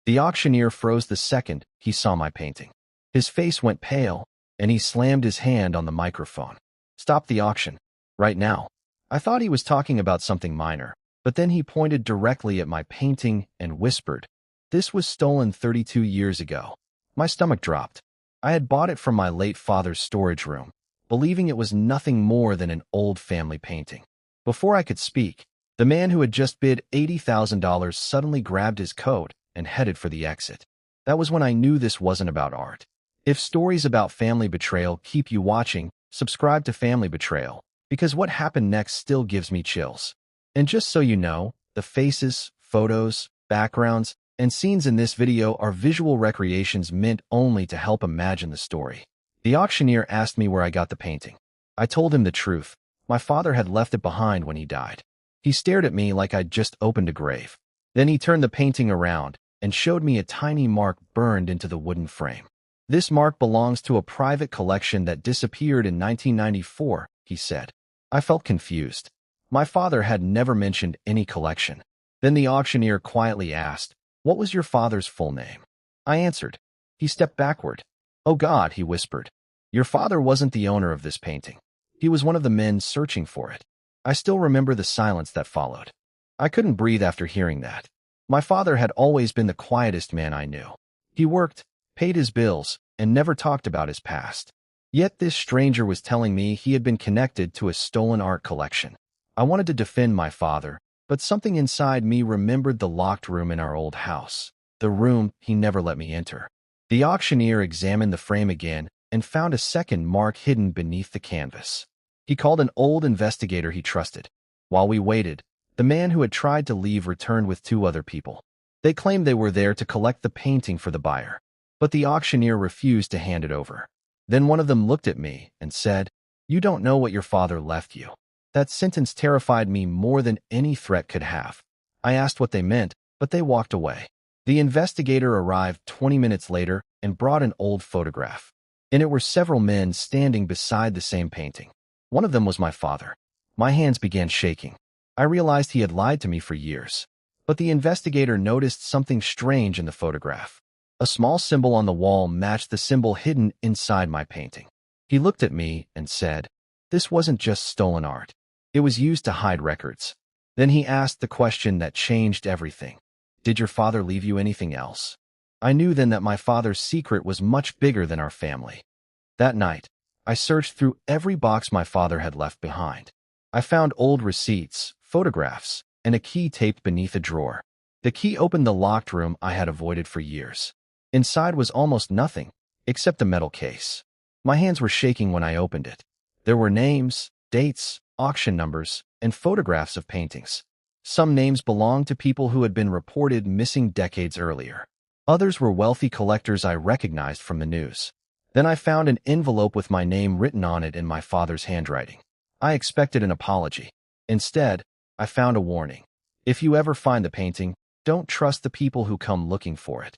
The auctioneer froze the second he saw my painting. His face went pale, and he slammed his hand on the microphone. "Stop the auction. Right now." I thought he was talking about something minor, but then he pointed directly at my painting and whispered, "This was stolen 32 years ago." My stomach dropped. I had bought it from my late father's storage room, believing it was nothing more than an old family painting. Before I could speak, the man who had just bid $80,000 suddenly grabbed his coat and headed for the exit. That was when I knew this wasn't about art. If stories about family betrayal keep you watching, subscribe to Family Betrayal, because what happened next still gives me chills. And just so you know, the faces, photos, backgrounds, and scenes in this video are visual recreations meant only to help imagine the story. The auctioneer asked me where I got the painting. I told him the truth. My father had left it behind when he died. He stared at me like I'd just opened a grave. Then he turned the painting around and showed me a tiny mark burned into the wooden frame. "This mark belongs to a private collection that disappeared in 1994, he said. I felt confused. My father had never mentioned any collection. Then the auctioneer quietly asked, "What was your father's full name?" I answered. He stepped backward. "Oh God," he whispered. "Your father wasn't the owner of this painting. He was one of the men searching for it." I still remember the silence that followed. I couldn't breathe after hearing that. My father had always been the quietest man I knew. He worked, paid his bills, and never talked about his past. Yet this stranger was telling me he had been connected to a stolen art collection. I wanted to defend my father, but something inside me remembered the locked room in our old house, the room he never let me enter. The auctioneer examined the frame again and found a second mark hidden beneath the canvas. He called an old investigator he trusted. While we waited, the man who had tried to leave returned with two other people. They claimed they were there to collect the painting for the buyer, but the auctioneer refused to hand it over. Then one of them looked at me and said, "You don't know what your father left you." That sentence terrified me more than any threat could have. I asked what they meant, but they walked away. The investigator arrived 20 minutes later and brought an old photograph. In it were several men standing beside the same painting. One of them was my father. My hands began shaking. I realized he had lied to me for years. But the investigator noticed something strange in the photograph. A small symbol on the wall matched the symbol hidden inside my painting. He looked at me and said, "This wasn't just stolen art. It was used to hide records." Then he asked the question that changed everything. "Did your father leave you anything else?" I knew then that my father's secret was much bigger than our family. That night, I searched through every box my father had left behind. I found old receipts, photographs, and a key taped beneath a drawer. The key opened the locked room I had avoided for years. Inside was almost nothing, except a metal case. My hands were shaking when I opened it. There were names, dates, auction numbers, and photographs of paintings. Some names belonged to people who had been reported missing decades earlier. Others were wealthy collectors I recognized from the news. Then I found an envelope with my name written on it in my father's handwriting. I expected an apology. Instead, I found a warning. "If you ever find the painting, don't trust the people who come looking for it."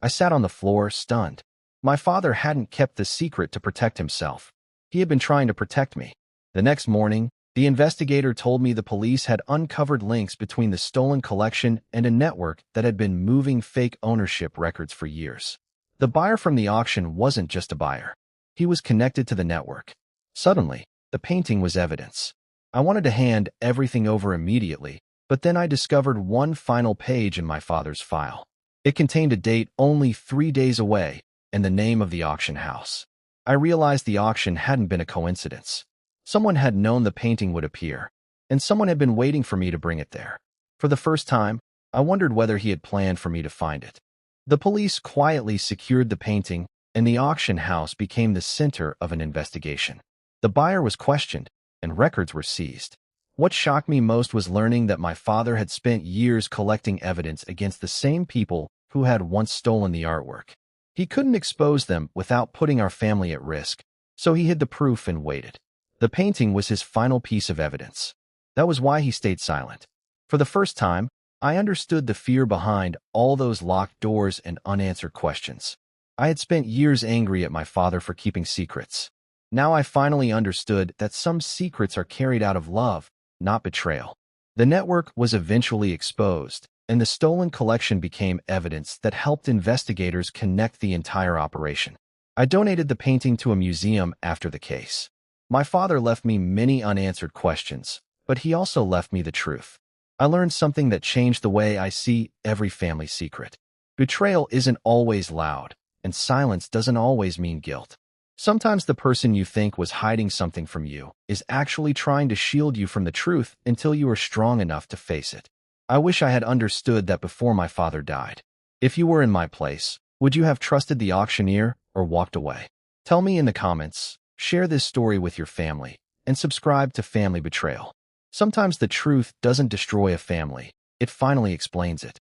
I sat on the floor, stunned. My father hadn't kept the secret to protect himself. He had been trying to protect me. The next morning, the investigator told me the police had uncovered links between the stolen collection and a network that had been moving fake ownership records for years. The buyer from the auction wasn't just a buyer. He was connected to the network. Suddenly, the painting was evidence. I wanted to hand everything over immediately, but then I discovered one final page in my father's file. It contained a date only 3 days away and the name of the auction house. I realized the auction hadn't been a coincidence. Someone had known the painting would appear, and someone had been waiting for me to bring it there. For the first time, I wondered whether he had planned for me to find it. The police quietly secured the painting, and the auction house became the center of an investigation. The buyer was questioned, and records were seized. What shocked me most was learning that my father had spent years collecting evidence against the same people who had once stolen the artwork. He couldn't expose them without putting our family at risk, so he hid the proof and waited. The painting was his final piece of evidence. That was why he stayed silent. For the first time, I understood the fear behind all those locked doors and unanswered questions. I had spent years angry at my father for keeping secrets. Now I finally understood that some secrets are carried out of love, not betrayal. The network was eventually exposed, and the stolen collection became evidence that helped investigators connect the entire operation. I donated the painting to a museum after the case. My father left me many unanswered questions, but he also left me the truth. I learned something that changed the way I see every family secret. Betrayal isn't always loud, and silence doesn't always mean guilt. Sometimes the person you think was hiding something from you is actually trying to shield you from the truth until you are strong enough to face it. I wish I had understood that before my father died. If you were in my place, would you have trusted the auctioneer or walked away? Tell me in the comments, share this story with your family, and subscribe to Family Betrayal. Sometimes the truth doesn't destroy a family, it finally explains it.